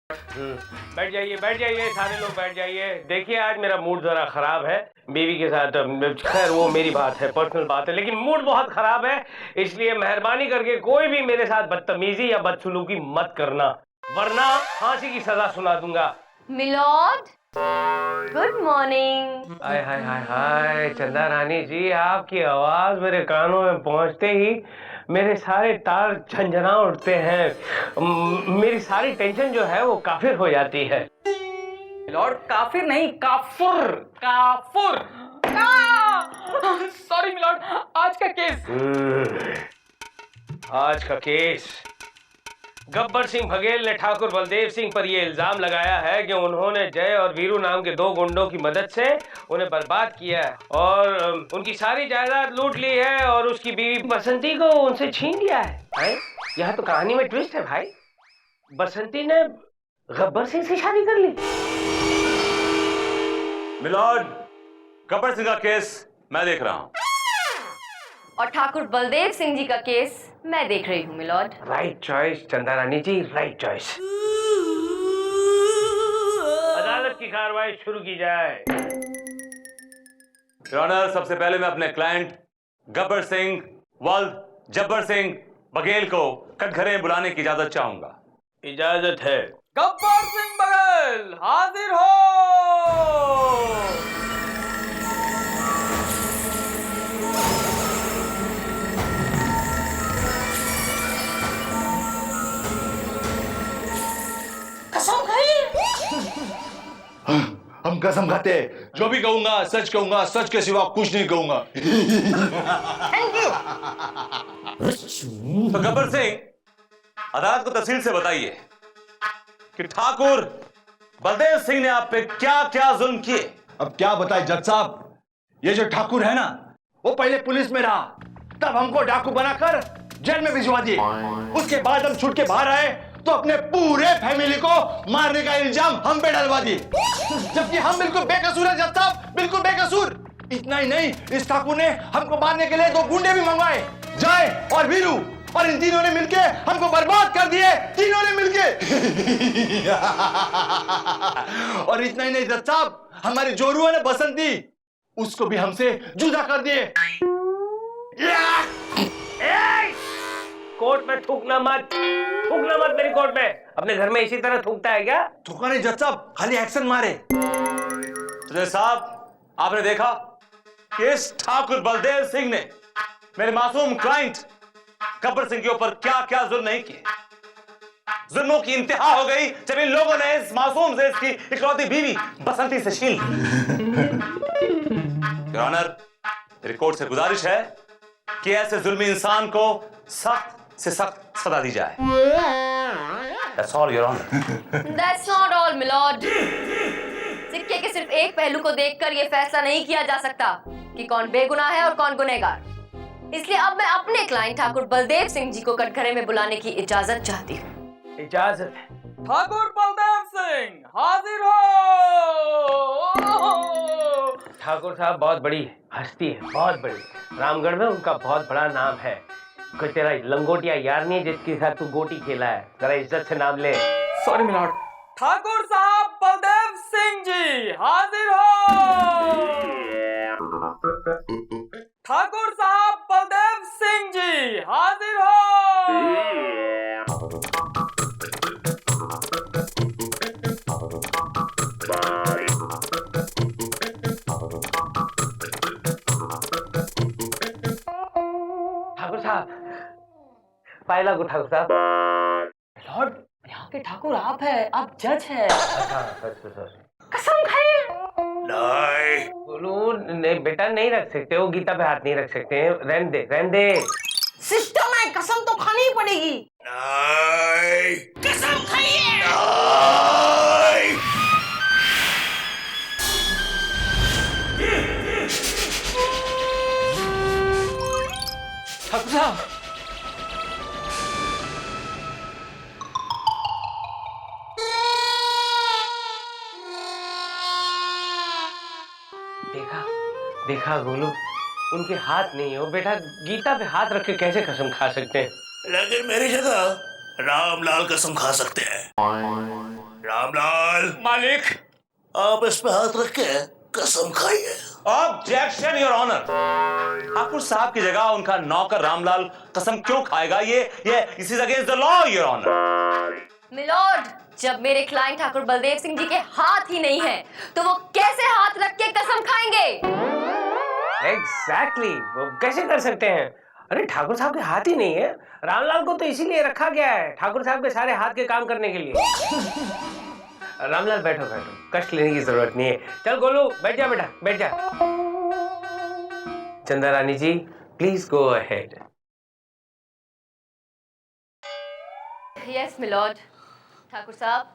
बैठ जाइए सारे लोग बैठ जाइए। देखिए आज मेरा मूड जरा खराब है बीवी के साथ। खैर वो मेरी बात है, पर्सनल बात है, लेकिन मूड बहुत खराब है। इसलिए मेहरबानी करके कोई भी मेरे साथ बदतमीजी या बदसलूकी मत करना, वरना फांसी की सजा सुना दूंगा। Milord, good morning. Hi hi hi hi, Chanda Rani जी, आपकी आवाज मेरे कानों में पहुंचते ही मेरे सारे तार झंझना उठते हैं। मेरी सारी टेंशन जो है वो काफिर हो जाती है। लॉर्ड काफिर नहीं, काफुर काफुर। सॉरी मिलॉर्ड, आज का केस। आज का केस, गब्बर सिंह बघेल ने ठाकुर बलदेव सिंह पर यह इल्जाम लगाया है कि उन्होंने जय और वीरू नाम के दो गुंडों की मदद से उन्हें बर्बाद किया है और उनकी सारी जायदाद लूट ली है और उसकी बीवी बसंती को उनसे छीन लिया है। यह तो कहानी में ट्विस्ट है भाई। बसंती ने गब्बर सिंह से शादी कर ली। मिलॉर्ड, गब्बर सिंह का केस मैं देख रहा हूं और ठाकुर बलदेव सिंह जी का केस मैं देख रही हूँ मिलॉर्ड। राइट चॉइस चंदा रानी जी, राइट चॉइस। अदालत की कार्रवाई शुरू की जाए। योर ऑनर, सबसे पहले मैं अपने क्लाइंट गब्बर सिंह वल्द जब्बर सिंह बघेल को कटघरे में बुलाने की इजाजत चाहूंगा। इजाजत है। गब्बर सिंह बघेल हाजिर हो। कसम खाई। हम कसम खाते, जो भी कहूंगा सच कहूंगा, सच के सिवा कुछ नहीं कहूंगा। Thank you. तो गब्बर सिंह, अदालत को तफसील से बताइए कि ठाकुर बलदेव सिंह ने आप पे क्या क्या जुल्म किए। अब क्या बताए जज साहब, ये जो ठाकुर है ना, वो पहले पुलिस में रहा, तब हमको डाकू बनाकर जेल में भिजवा दिए। उसके बाद हम छूट के बाहर आए तो अपने पूरे फैमिली को मारने का इल्जाम हम पे डलवा दिए, जबकि हम बिल्कुल बेकसूर है जज साहब, बिल्कुल बेकसूर। इतना ही नहीं, इस ठाकुर ने हमको मारने के लिए दो गुंडे भी मंगवाए, जय और वीरू, और इन तीनों ने मिलके हमको बर्बाद कर दिए, तीनों ने मिलके। और इतना ही नहीं जज साहब, हमारी जोरू है ना बसंती, उसको भी हमसे जुदा कर दिए। कोर्ट में थूकना मत मेरी कोर्ट में। अपने घर में इसी तरह थूकता है क्या? थूका नहीं जज साहब, खाली एक्शन मारे। तो जज साहब, आपने देखा कि इस ठाकुर बलदेव सिंह ने मेरे मासूम क्लाइंट गब्बर सिंह के ऊपर क्या क्या जुल्म नहीं किए। जुल्मों की इंतहा हो गई जब इन लोगों ने इस मासूम से इसकी इकलौती बीवी बसंती से छीन ली। योर ऑनर, मेरी कोर्ट से गुजारिश है कि ऐसे जुल्मी इंसान को सख्त से सख्त सजा दी जाए। That's all, Your Honor. That's not all, milord. सिक्के के सिर्फ एक पहलू को देखकर यह फैसला नहीं किया जा सकता कि कौन बेगुनाह है और कौन गुनहगार। इसलिए अब मैं अपने क्लाइंट ठाकुर बलदेव सिंह जी को कटघरे में बुलाने की इजाजत चाहती हूँ। इजाजत है। ठाकुर बलदेव सिंह हाजिर हो। ठाकुर साहब बहुत बड़ी हस्ती है, बहुत बड़ी। रामगढ़ में उनका बहुत बड़ा नाम है। कोई तेरा लंगोटिया यार नहीं है जिसके साथ तू गोटी खेला है? जरा इज्जत से नाम ले। Sorry milord. ठाकुर साहब बलदेव सिंह जी हाजिर हो। ठाकुर साहब बलदेव सिंह जी हाजिर हो। ठाकुर साहब, पायला को ठाकुर साहब। लॉर्ड, यहाँ के ठाकुर आप है, आप जज है। कसम खाई। नहीं बोलो, नहीं बेटा, नहीं रख सकते हो, गीता पे हाथ नहीं रख सकते हैं। रहने दे। सिस्टम है, कसम तो खानी ही पड़ेगी। नहीं। कसम खाइए। ठाकुर साहब, देखा गोलू, उनके हाथ नहीं हो बेटा, गीता पे हाथ रख के कैसे कसम खा सकते हैं? लेकिन मेरी जगह रामलाल कसम खा सकते हैं। रामलाल, मालिक, आप इस पे हाथ रख के कसम खाइए। Objection your honour. ठाकुर साहब की जगह उनका नौकर रामलाल कसम क्यों खाएगा? ये this is against the law your honour. Milord, जब मेरे क्लाइंट ठाकुर बलदेव सिंह जी के हाथ ही नहीं है तो वो कैसे हाथ रख के कसम खाएंगे? एग्जैक्टली, वो कैसे कर सकते हैं? अरे ठाकुर साहब के हाथ ही नहीं है। रामलाल को तो इसीलिए रखा गया है, ठाकुर साहब के सारे हाथ के काम करने के लिए। रामलाल बैठो बैठो, कष्ट लेने की जरूरत नहीं है। चल गोलू, बैठ जा बेटा, बैठ जा। Chanda Rani ji, please go ahead. Yes milord. Thakur साहब,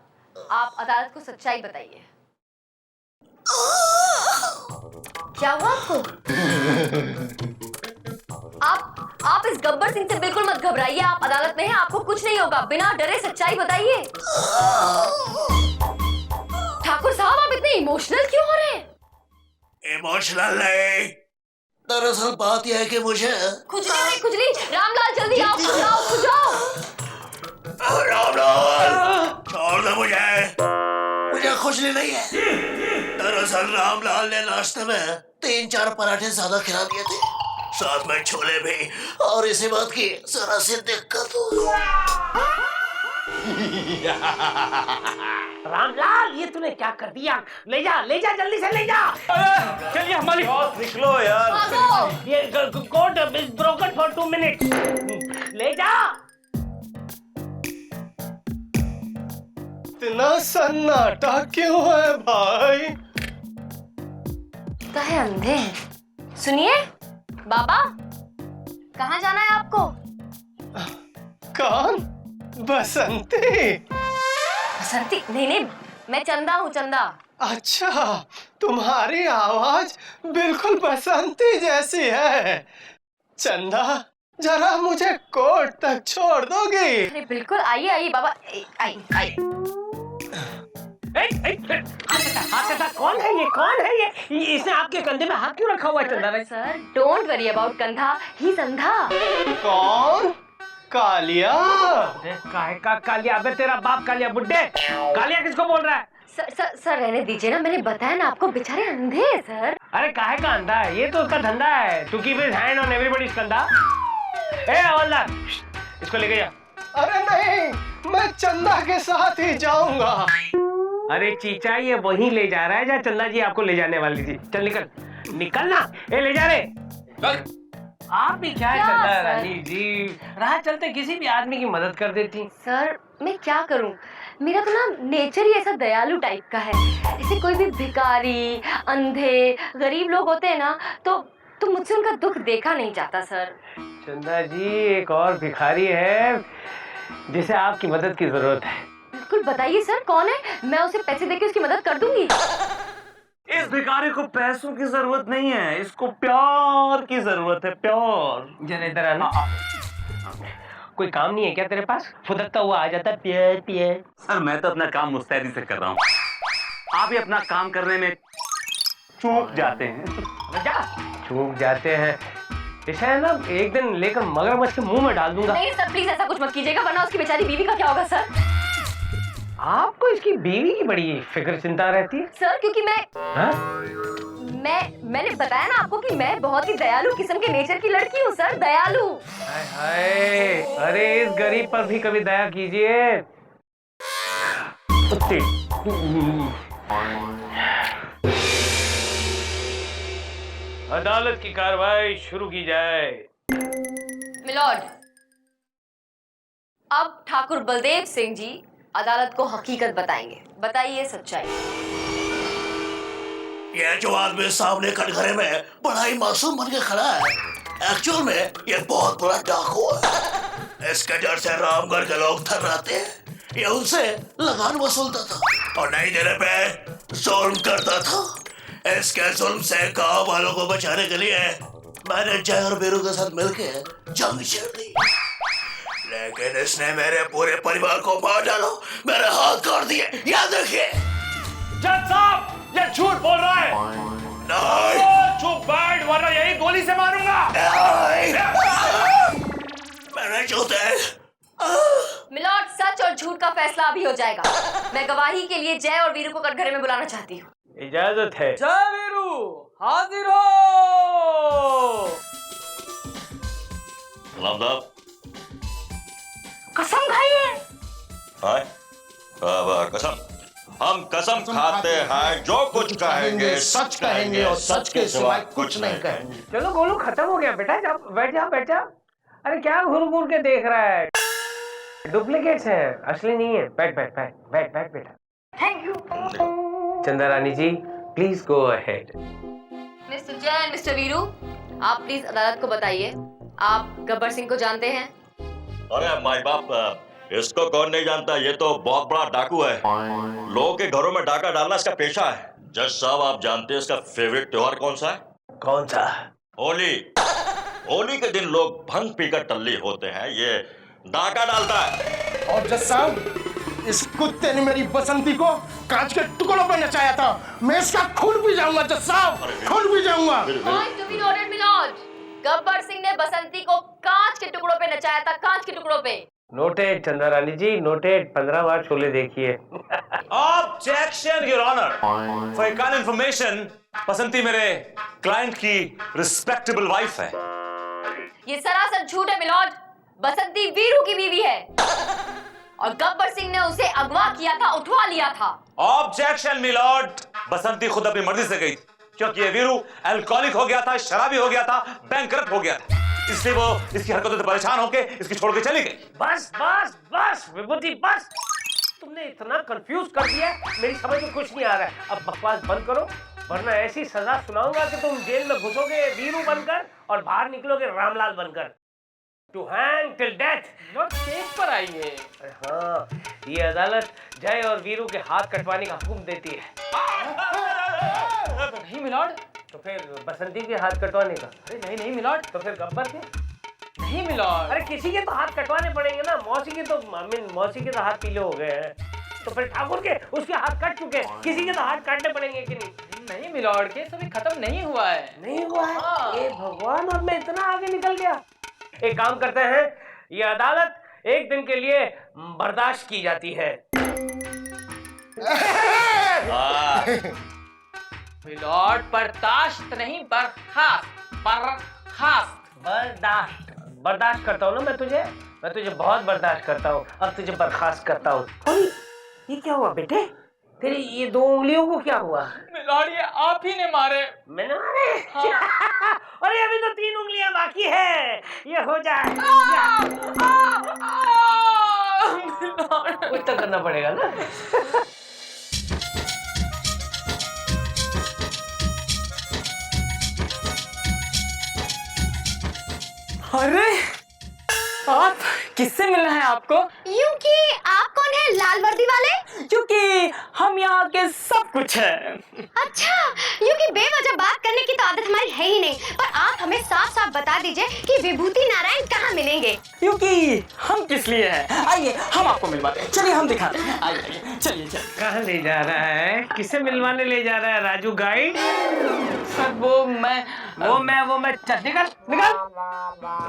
आप अदालत को सच्चाई बताइए। क्या हुआ आपको? आप इस गब्बर सिंह से बिल्कुल मत घबराइए, आप अदालत में हैं, आपको कुछ नहीं होगा। बिना डरे सच्चाई बताइए। ठाकुर साहब, आप इतने इमोशनल क्यों हो रहे हैं? इमोशनल नहीं, दरअसल बात यह है कि मुझे खुजली हो रही, खुजली। रामलाल जल्दी आओ, खुजाओ खुजाओ। रामलाल, छोड़ दो मुझे खुजली नहीं है। दरअसल रामलाल ने नाश्ते में 3-4 पराठे ज्यादा खिला दिए थे, साथ में छोले भी, और इसी बात की जरा सी दिक्कत हो। रामलाल, ये तूने क्या कर दिया? ले जा जल्दी से ले जा। चलिए मालिक, निकलो यार। भागो। ये court is broken for 2 minutes. ले जा। इतना सन्नाटा क्यों है भाई? तो है अंधे हैं। सुनिए बाबा, कहाँ जाना है आपको? कौन? बसंती? बसंती? नहीं, मैं चंदा हूँ, चंदा। अच्छा, तुम्हारी आवाज बिल्कुल बसंती जैसी है। चंदा, जरा मुझे कोर्ट तक छोड़ दोगी? अरे बिल्कुल, आइए बाबा, आइए। कौन है ये? कौन है ये? इसने आपके कंधे में हाथ क्यों रखा हुआ है चंदा? सर, डोंट वरी अबाउट कंधा, ही इज अंधा। कौन? कालिया? काहे का कालिया? अबे तेरा बाप कालिया, बुड्ढे। कालिया किसको बोल रहा है? सर रहने दीजिए ना, मैंने बताया ना आपको, बेचारे अंधे हैं सर। अरे काहे का अंधा है? ये तो उसका धंधा है, to keep his hand on everybody's कंधा। ए हवलदार, इसको लेके जा। अरे नहीं, मैं चंदा के साथ ही जाऊंगा। अरे चीचा, ये वहीं ले जा रहा है जहाँ चंदा जी आपको ले जाने वाली थी। चल निकल ना। ए ले जा रे। आप भी क्या क्या चंदा सर? रानी जी, राह चलते किसी भी आदमी की मदद कर देती। सर मैं क्या करूं, मेरा तो ना नेचर ही ऐसा दयालु टाइप का है। ऐसे कोई भी भिखारी, अंधे, गरीब लोग होते हैं ना, तो मुझसे उनका दुख देखा नहीं जाता सर। चंदा जी, एक और भिखारी है जिसे आपकी मदद की जरूरत है। बिल्कुल बताइए सर, कौन है? मैं उसे पैसे देके उसकी मदद कर दूंगी। इस भिखारी को पैसों की जरूरत नहीं है, इसको प्यार की जरूरत है, प्यार। जरा इधर आना। कोई काम नहीं है क्या तेरे पास? फुदकता हुआ आ जाता है, प्यार प्यार। सर, मैं तो अपना काम मुस्तैदी से कर रहा हूँ, आप ही अपना काम करने में चूक जाते हैं। चूक जाते हैं? इसे है ना, एक दिन लेकर मगरमच्छ के मुंह में डाल दूंगा। नहीं सर, प्लीज ऐसा कुछ मत कीजिएगा, वरना उसकी बेचारी बीवी का क्या होगा सर? आपको इसकी बीवी की बड़ी फिक्र चिंता रहती है सर, क्योंकि हाँ? मैंने बताया ना आपको कि मैं बहुत ही दयालु किस्म के नेचर की लड़की हूँ सर, दयालु। हाय हाय, अरे इस गरीब पर भी कभी दया कीजिए। अदालत की कार्रवाई शुरू की जाए। मिलॉर्ड, अब ठाकुर बलदेव सिंह जी अदालत को हकीकत बताएंगे। बताइए सच्चाई। ये जो आदमी सामने कटघरे में बड़ा ही मासूम बन के खड़ा है, एक्चुअल में ये बहुत बड़ा डाकू है। इसके डर से रामगढ़ के लोग थर्राते हैं। ये उनसे लगान वसूलता था और नहीं देने पे जुल्म करता था। इसके जुल्म से गांव वालों को बचाने के लिए मैंने जय और बीरू के साथ मिलके जंग छेड़ दी, लेकिन इसने मेरे पूरे परिवार को मार डाला, मेरे हाथ काट दिए। याद रखिए। जज साहब, ये झूठ बोल रहा है। नहीं, चुप बैठ, वरना यही गोली से मारूंगा। मेरे जूते। मिलॉर्ड, सच और झूठ का फैसला अभी हो जाएगा। मैं गवाही के लिए जय और वीरू को कटघरे में बुलाना चाहती हूँ। इजाजत है। जय वीरू, हाजिर हो। सलाम साहब। कसम खाइए। हाय कसम, हम कसम खाते हैं जो कुछ कहेंगे सच कहेंगे और सच के सिवाय कुछ नहीं कहेंगे। चलो गोलू, खत्म हो गया बेटा, जा बैठ जा बैठ जा। अरे क्या घूर घूर के देख रहा है? डुप्लीकेट्स है, असली नहीं है। बैठ बैठ बैठ बैठ बैठ बेटा। Thank you. चंदा Rani ji, please go ahead. Mister जय, मिस्टर वीरू, आप प्लीज अदालत को बताइए, आप गब्बर सिंह को जानते हैं? अरे माई बाप, इसको कौन नहीं जानता? ये तो बहुत बड़ा डाकू है। लोगों के घरों में डाका डालना इसका पेशा है। जज साहब, आप जानते हैं इसका फेवरेट त्योहार कौन सा है? कौन सा? होली। होली के दिन लोग भंग पीकर टल्ली होते हैं, ये डाका डालता है। और जज साहब, इस कुत्ते ने मेरी बसंती को कांच के टुकड़ों पे नचाया था। मैं इसका खून पी जाऊंगा जज साहब, खून पी जाऊंगा। Point to be noted milord. Gabbar Singh ने बसंती को कांच के टुकड़ों पे नचाया था, कांच के टुकड़ों पे। नोटेड चंदा रानी जी, नोटेड। 15 बार शोले देखिए। Objection your honour. For your kind information, Basanti मेरे क्लाइंट की रिस्पेक्टेबल वाइफ है। ये सरासर झूठ है मिलॉर्ड। बसंती वीरू की बीवी है और गब्बर सिंह ने उसे अगवा किया था, उठवा लिया था। Objection milord. बसंती खुद अपनी मर्जी से गई क्योंकि ये वीरू अल्कोहलिक हो गया था, शराबी हो गया था, बैंकरप्ट हो गया था, इसलिए वो इसकी हरकतों से परेशान होके इसकी छोड़ के चली गई। बस बस बस विभूति, बस। तुमने इतना कंफ्यूज कर दिया, मेरी समझ में कुछ नहीं आ रहा है। अब बकवास बंद करो, वरना ऐसी सजा सुनाऊंगा कि तुम जेल में घुसोगे वीरू बनकर और बाहर निकलोगे रामलाल बनकर। To hang till death. Case पर आइए। हाँ, ये अदालत जय और वीरू के हाथ कटवाने का हुक्म देती है। नहीं मिलॉर्ड। तो फिर बसंती के हाथ कटवाने का? अरे नहीं नहीं मिलॉर्ड। तो फिर गब्बर के? नहीं मिलॉर्ड। अरे किसी के तो हाथ कटवाने पड़ेंगे ना। मौसी के तो मौसी के तो हाथ पीले हो गए हैं, तो फिर ठाकुर के उसके हाथ कट चुके हैं, किसी के तो हाथ काटने पड़ेंगे कि नहीं? नहीं मिलॉर्ड, केस अभी खत्म नहीं हुआ है। नहीं हुआ है? हाँ। ये भगवान, अब मैं इतना आगे निकल गया। एक काम करते हैं, ये अदालत एक दिन के लिए बर्दाश्त की जाती है। मिलॉर्ड, बर्दाश्त नहीं, बर्खास्त। बर्खास्त। बर्दाश्त करता हूँ ना मैं तुझे बहुत बर्दाश्त करता हूँ। अब तुझे बर्खास्त करता हूँ। ये क्या हुआ बेटे? तेरी ये 2 उंगलियों को क्या हुआ? मिलॉर्ड, ये आप ही ने मारे। मैंने मारे? अरे अभी तो 3 उंगलियां बाकी है, ये हो जाए। कुछ तो करना पड़ेगा ना। अरे आप किससे मिलना है आपको? यूं कि आप कौन है, लाल वर्दी वाले? क्योंकि हम यहाँ के सब कुछ है। अच्छा, यूं कि बेवजह बात करने की तो आदत हमारी है ही नहीं, पर आप हमें साफ साफ बता दीजिए कि विभूति नारायण कहाँ मिलेंगे? क्योंकि हम किस लिए हैं? आइए हम आपको मिलवाते हैं। चलिए हम दिखाते हैं। आइए चलिए चलिए। कहाँ ले जा रहा है? किसे मिलवाने ले जा रहा है राजू गाइड? सर वो मैं चल निकल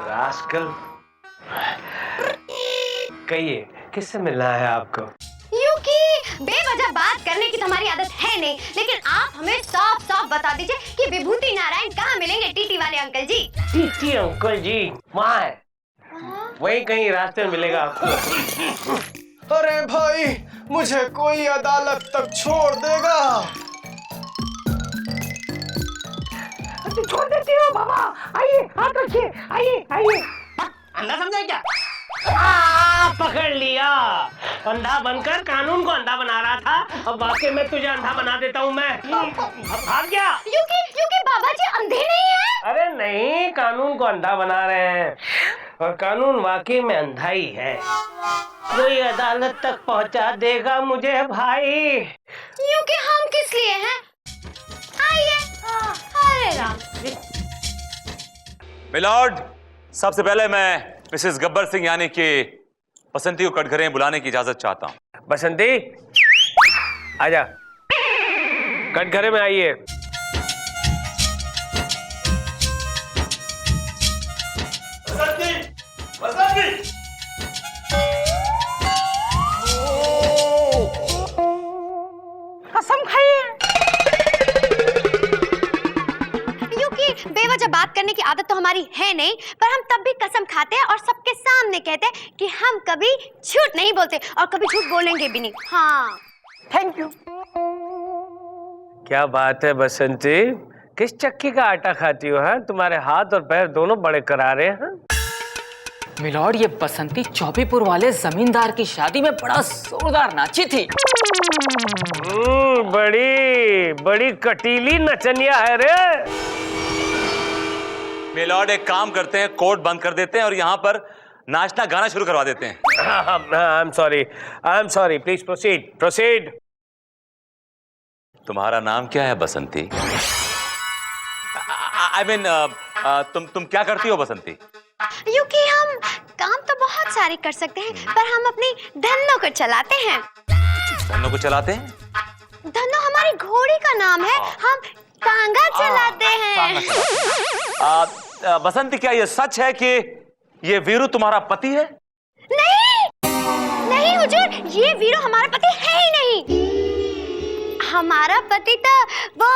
रास्कल। कहिए, किससे मिलना है आपको? यूं कि बेवजह बात करने की तो हमारी आदत है नहीं, लेकिन आप हमें साफ साफ बता दीजिए कि विभूति नारायण कहाँ मिलेंगे? टीटी वाले अंकल जी। टीटी अंकल जी वहाँ है, वही कहीं रास्ते में मिलेगा आपको। अरे भाई, मुझे कोई अदालत तक छोड़ देगा? छोड़ देती हो बाबा। आइए, हाथ रखिए। आइए। अंधा समझा क्या? पकड़ लिया। अंधा बनकर कानून को अंधा बना रहा था, अब वाकई में तुझे अंधा बना देता हूँ मैं। भाग गया। यूं कि बाबा जी अंधे नहीं हैं? अरे नहीं, कानून को अंधा बना रहे हैं और कानून वाकई में अंधा ही है। कोई अदालत तक पहुंचा देगा मुझे भाई। यूं कि हम किस लिए हैं? आइए। अरे राम। मिलॉर्ड, सबसे पहले मैं मिसेस गब्बर सिंह यानी कि बसंती को कटघरे बुलाने की इजाजत चाहता हूं। बसंती, आजा, कटघरे में आइए। बसंती! आदत तो हमारी है नहीं, पर हम तब भी कसम खाते हैं और सबके सामने कहते हैं कि हम कभी झूठ नहीं बोलते और कभी झूठ बोलेंगे भी नहीं। हाँ, थैंक यू। क्या बात है बसंती, किस चक्की का आटा खाती हो? है तुम्हारे हाथ और पैर दोनों बड़े करारे हैं। मिलॉर्ड, ये बसंती चौबीपुर वाले जमींदार की शादी में बड़ा जोरदार नाची थी। बड़ी बड़ी कटीली नचनिया है रे। मिलॉर्ड, एक काम करते हैं, कोर्ट बंद कर देते हैं और यहाँ पर नाचना गाना शुरू करवा देते हैं। I am sorry, please proceed. तुम्हारा नाम क्या है बसंती? I mean, तुम क्या करती हो बसंती? क्योंकि हम काम तो बहुत सारे कर सकते हैं, पर हम अपनी धन्नो को चलाते हैं। धन्नो को चलाते हैं? धन्नो हमारी घोड़ी का नाम है, हम टांगा चलाते हैं। बसंती, क्या ये सच है कि ये वीरू तुम्हारा पति है? नहीं हुजूर, ये वीरू हमारा पति है ही नहीं। हमारा पति तो वो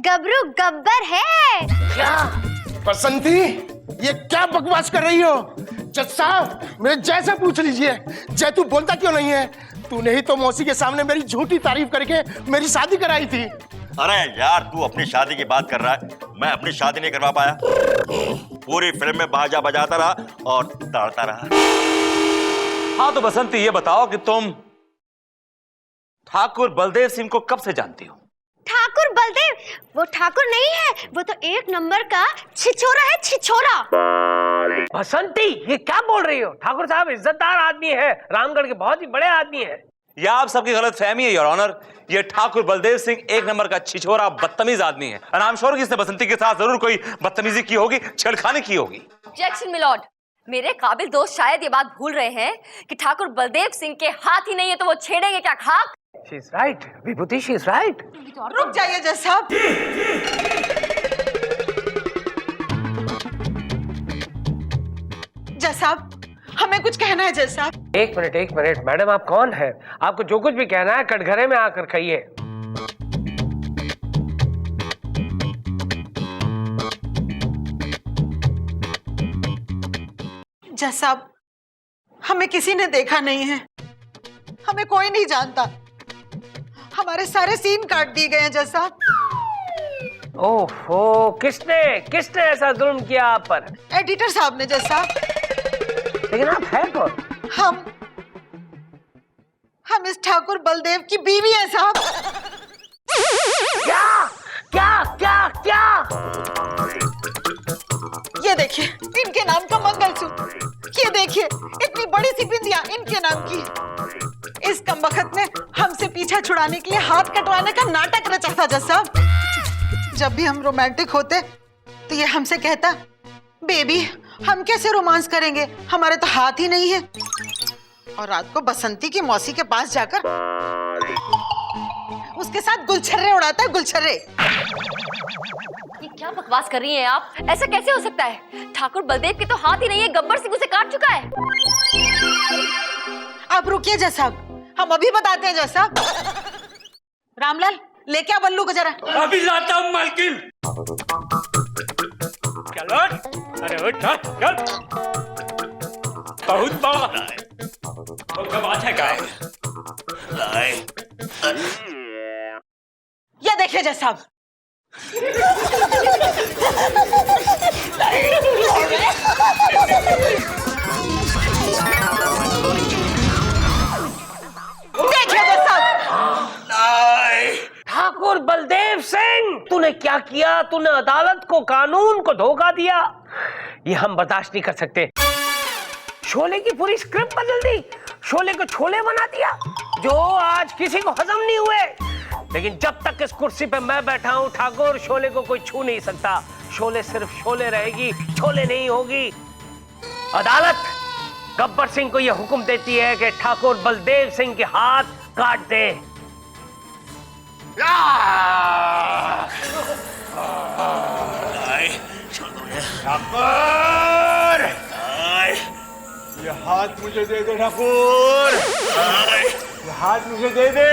गबरू गब्बर है। क्या बसंती, ये क्या बकवास कर रही हो? जज साहब, मेरे जैसा पूछ लीजिए, जय तू बोलता क्यों नहीं है? तूने ही तो मौसी के सामने मेरी झूठी तारीफ करके मेरी शादी कराई थी। अरे यार, तू अपनी शादी की बात कर रहा है, मैं अपनी शादी नहीं करवा पाया। पूरी फिल्म में बाजा बजाता रहा और दौड़ता रहा। हाँ तो बसंती, ये बताओ कि तुम ठाकुर बलदेव सिंह को कब से जानती हो? ठाकुर बलदेव? वो ठाकुर नहीं है, वो तो एक नंबर का छिछोरा है, छिछोरा। बसंती, ये क्या बोल रही हो? ठाकुर साहब इज्जतदार आदमी है, रामगढ़ के बहुत ही बड़े आदमी है। यह आप सबकी गलत फहमी है योर ऑनर। ये ठाकुर बलदेव सिंह एक नंबर का छिछोरा बदतमीज आदमी है। और आई एम श्योर कि इसने बसंती के साथ जरूर कोई बदतमीजी की होगी, छेड़खानी की होगी। ऑब्जेक्शन मिलॉर्ड, मेरे काबिल दोस्त शायद ये बात भूल रहे हैं कि ठाकुर बलदेव सिंह के हाथ ही नहीं है तो वो छेड़ेंगे क्या खाक? She is right, Vibhuti, she is right। रुक जाइए जज साहब। जज साहब, हमें कुछ कहना है जज साहब। एक मिनट मैडम, आप कौन है? आपको जो कुछ भी कहना है कटघरे में आकर कहिए। जज साहब, हमें किसी ने देखा नहीं है, हमें कोई नहीं जानता, हमारे सारे सीन काट दिए गए हैं जज साहब। ओहो, किसने ऐसा जुल्म किया आप पर? एडिटर साहब ने जज साहब। लेकिन आप है कौन? हम इस ठाकुर बलदेव की बीवी हैं साहब। क्या? ये देखिए, इनके नाम का मंगलसूत्र, ये देखिए इतनी बड़ी सी बिंदिया इनके नाम की। इस कमबख्त ने हमसे पीछा छुड़ाने के लिए हाथ कटवाने का नाटक रचा था जज साहब। जब भी हम रोमांटिक होते तो ये हमसे कहता, बेबी हम कैसे रोमांस करेंगे, हमारे तो हाथ ही नहीं है। और रात को बसंती की मौसी के पास जाकर उसके साथ गुलछर्रे उड़ाता है, गुलछर्रे। ये क्या बकवास कर रही हैं आप? ऐसा कैसे हो सकता है? ठाकुर बलदेव के तो हाथ ही नहीं है, गब्बर सिंह उसे काट चुका है। आप रुकिए जज साहब, हम अभी बताते हैं जज साहब। रामलाल, लेके आ बल्लू को जरा। अभी लाता हूँ मालकिन। चलो, अरे उठ, चल। बहुत बड़ा तो बात है क्या? ये देखिए जज साहब। देखिए जज साहब। ठाकुर बलदेव सिंह, तूने क्या किया? तूने अदालत को, कानून को धोखा दिया। ये हम बर्दाश्त नहीं कर सकते। शोले की पूरी स्क्रिप्ट बदल दी, शोले को छोले बना दिया, जो आज किसी को हजम नहीं हुए। लेकिन जब तक इस कुर्सी पे मैं बैठा हूं ठाकुर, शोले को कोई छू नहीं सकता। शोले सिर्फ शोले रहेगी, छोले नहीं होगी। अदालत गब्बर सिंह को यह हुक्म देती है कि ठाकुर बलदेव सिंह के हाथ काट दे। ठाकुर, ये हाथ मुझे दे दे ठाकुर, ये हाथ मुझे दे दे।